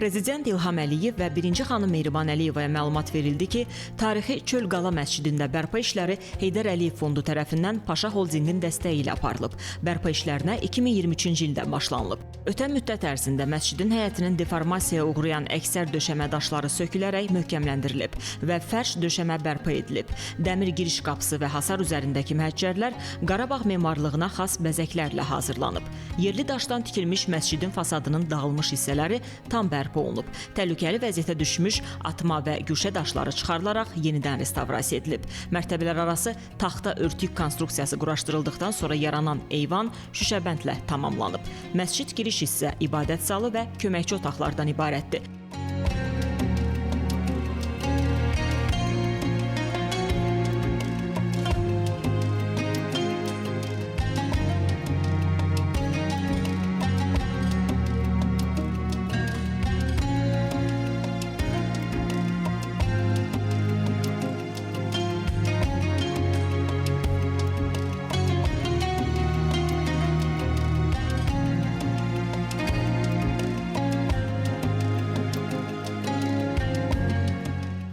Prezident İlham Əliyev və 1-ci xanım Mehriban Əliyevaya məlumat verildi ki, tarixi Çöl Qala məscidində bərpa işləri Heydər Əliyev Fondu tərəfindən Paşa Holdinqin dəstəyi ilə aparılıb. Bərpa işlərinə 2023-cü ildə başlanılıb. Ötən müddət ərzində məscidin həyətinin deformasiyaya uğrayan əksər döşəmə daşları sökülərək möhkəmləndirilib və fərş döşəmə bərpa edilib. Dəmir giriş qapısı və hasar üzərindəki məhəccərlər Qarabağ memarlığına xas bəzəklərlə hazırlanıb. Yerli daşdan tikilmiş məscidin fasadının dağılmış hissələri tam bərpa olunub. Təhlükəli vəziyyətə düşmüş atma və güşə daşları çıxarılaraq yenidən restavrasiya edilib. Mərtəbələr arası taxta örtük konstruksiyası quraşdırıldıqdan sonra yaranan eyvan şüşəbəndlə tamamlanıb. Məscid giriş hissə ibadət zalı və köməkçi otaqlardan ibarətdir.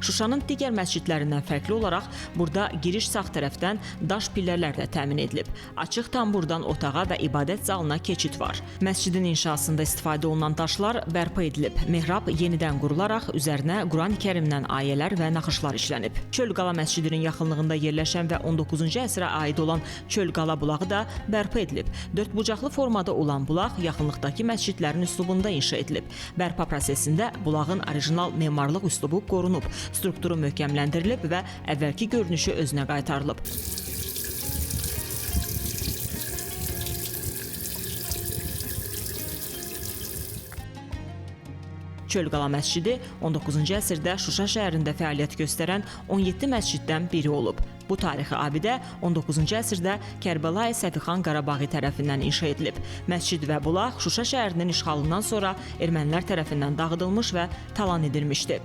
Şuşanın digər məscidlərindən fərqli olaraq burada giriş sağ tərəfdən daş pillələrlə təmin edilib. Açıq tamburdan otağa və ibadət zalına keçid var. Məscidin inşasında istifadə olunan daşlar bərpa edilib. Mehrab yenidən qurularaq üzərinə Qurani-Kərimdən ayələr və naxışlar işlənib. Çöl Qala məscidinin yaxınlığında yerləşən və 19-cu əsrə aid olan Çöl Qala bulağı da bərpa edilib. Dördbucaqlı formada olan bulaq yaxınlıqdakı məscidlərin üslubunda inşa edilib. Bərpa prosesində bulağın orijinal memarlıq üslubu qorunub. Strukturu möhkəmləndirilib və əvvəlki görünüşü özünə qaytarılıb. Çöl Qala məscidi 19-cu əsrdə Şuşa şəhərində fəaliyyət göstərən 17 məsciddən biri olub. Bu tarixi abidə 19-cu əsrdə Kərbəlayi Səfixan Qarabağı tərəfindən inşa edilib. Məscid və bulaq Şuşa şəhərinin işğalından sonra ermənilər tərəfindən dağıdılmış və talan edilmişdi.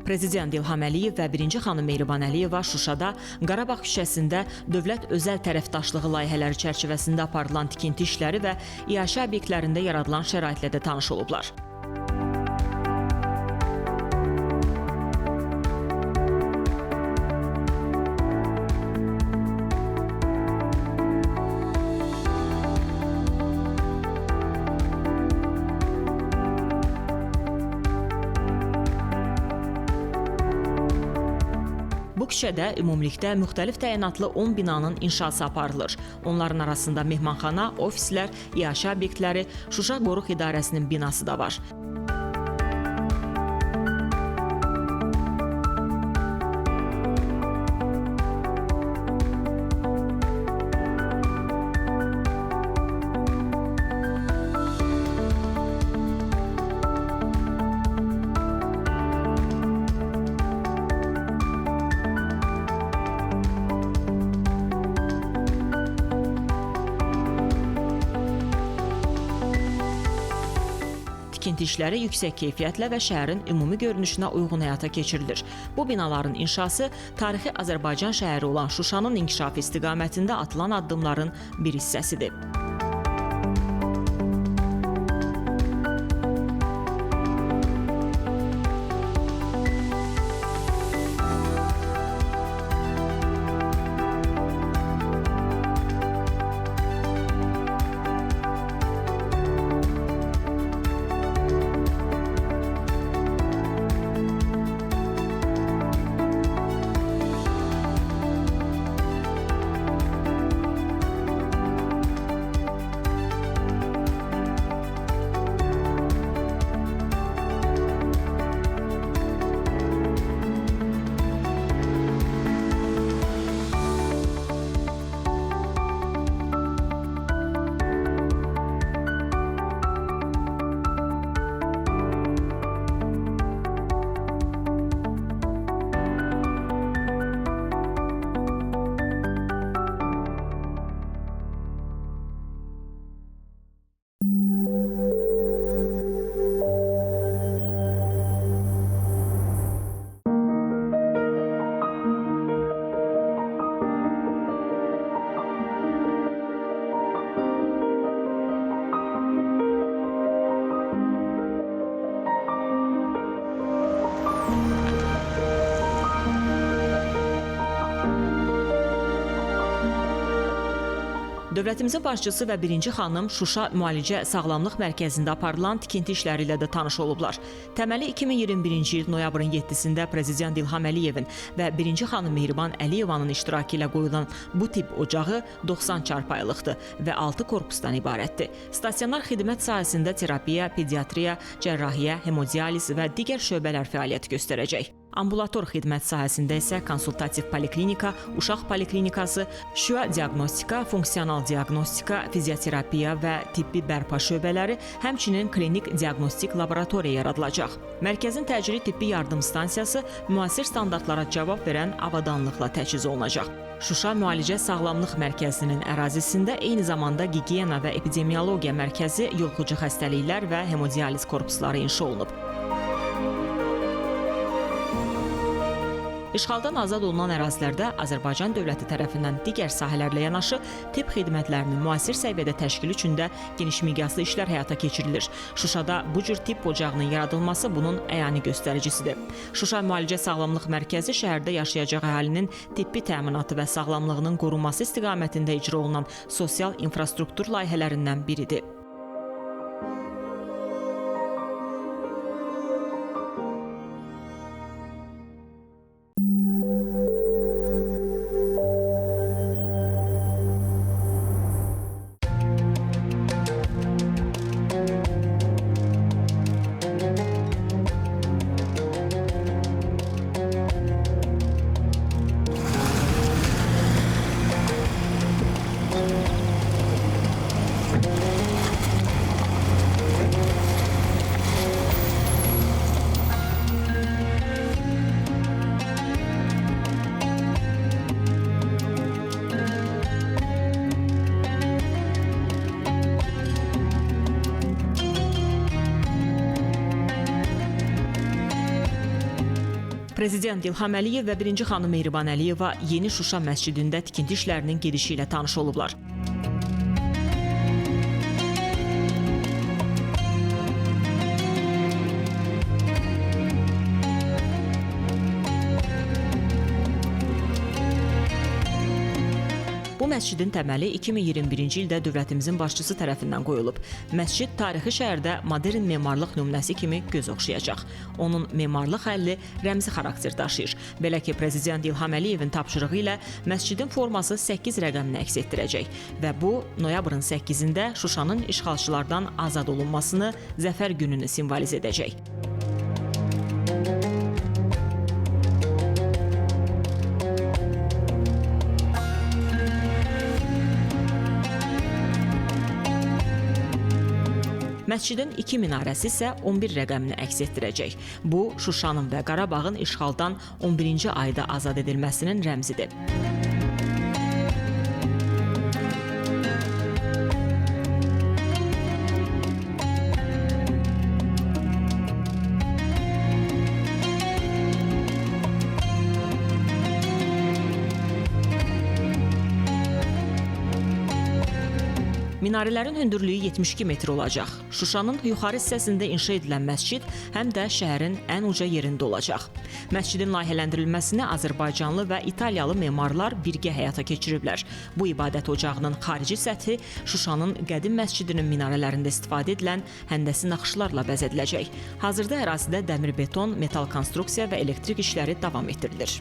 Prezident İlham Əliyev və 1-ci xanım Mehriban Əliyeva Şuşada Qarabağ küçəsində dövlət özəl tərəfdaşlığı layihələri çərçivəsində aparılan tikinti işləri və iaşə obyektlərində yaradılan şəraitlə də tanış olublar. Bu küçədə ümumilikdə müxtəlif təyinatlı 10 binanın inşası aparılır. Onların arasında mehmanxana, ofislər, iaşə obyektləri, Şuşa Qoruq İdarəsinin binası da var. Tikinti işləri yüksək keyfiyyətlə və şəhərin ümumi görünüşünə uyğun həyata keçirilir. Bu binaların inşası tarixi Azərbaycan şəhəri olan Şuşanın inkişafı istiqamətində atılan addımların bir hissəsidir. Dövlətimizin başçısı və birinci xanım Şuşa Müalicə Sağlamlıq Mərkəzində aparılan tikinti işləri ilə də tanış olublar. Təməli 2021-ci il noyabrın 7-sində Prezident İlham Əliyevin və birinci xanım Mehriban Əliyevanın iştirakı ilə qoyulan bu tip ocağı 90 çarpayılıqdır və 6 korpusdan ibarətdir. Stasionar xidmət sahəsində terapiya, pediatriya, cərrahiyyə, hemodializ və digər şöbələr fəaliyyət göstərəcək. Ambulator xidmət sahəsində isə konsultativ poliklinika, uşaq poliklinikası, şüa diaqnostika, funksional diaqnostika, fizioterapiya və tibbi bərpa şöbələri, həmçinin klinik diaqnostik laboratoriya yaradılacaq. Mərkəzin təcili tibbi yardım stansiyası müasir standartlara cavab verən avadanlıqla təchiz olunacaq. Şuşa Müalicə Sağlamlıq Mərkəzinin ərazisində eyni zamanda gigiyena və epidemiologiya mərkəzi, yoluxucu xəstəliklər və hemodializ korpusları inşa olunub. İşğaldan azad olunan ərazilərdə Azərbaycan dövləti tərəfindən digər sahələrlə yanaşı tibb xidmətlərinin müasir səviyyədə təşkili üçün də geniş miqyaslı işlər həyata keçirilir. Şuşada bu cür tibb ocağının yaradılması bunun əyani göstəricisidir. Şuşa Müalicə Sağlamlıq Mərkəzi şəhərdə yaşayacaq əhalinin tibbi təminatı və sağlamlığının qorunması istiqamətində icra olunan sosial infrastruktur layihələrindən biridir. Prezident İlham Əliyev və birinci xanım Mehriban Əliyeva Yeni Şuşa məscidində tikinti işlərinin gedişi ilə tanış olublar. Bu məscidin təməli 2021-ci ildə dövlətimizin başçısı tərəfindən qoyulub. Məscid tarixi şəhərdə modern memarlıq nümunəsi kimi göz oxşayacaq. Onun memarlıq həlli rəmzi xarakter daşıyır. Belə ki, Prezident İlham Əliyevin tapşırığı ilə məscidin forması 8 rəqəmini əks etdirəcək və bu, noyabrın 8-də Şuşanın işğalçılardan azad olunmasını, zəfər gününü simvolize edəcək. Məscidin 2 minarəsi isə 11 rəqəmini əks etdirəcək. Bu, Şuşanın və Qarabağın işğaldan 11-ci ayda azad edilməsinin rəmzidir. Minarələrin hündürlüyü 72 metr olacaq. Şuşanın yuxarı hissəsində inşa edilən məscid həm də şəhərin ən uca yerində olacaq. Məscidin layihələndirilməsini Azərbaycanlı və İtaliyalı memarlar birgə həyata keçiriblər. Bu ibadət ocağının xarici səthi Şuşanın qədim məscidinin minarələrində istifadə edilən həndəsi naxışlarla bəzədiləcək. Hazırda ərazidə dəmir beton, metal konstruksiya və elektrik işləri davam etdirilir.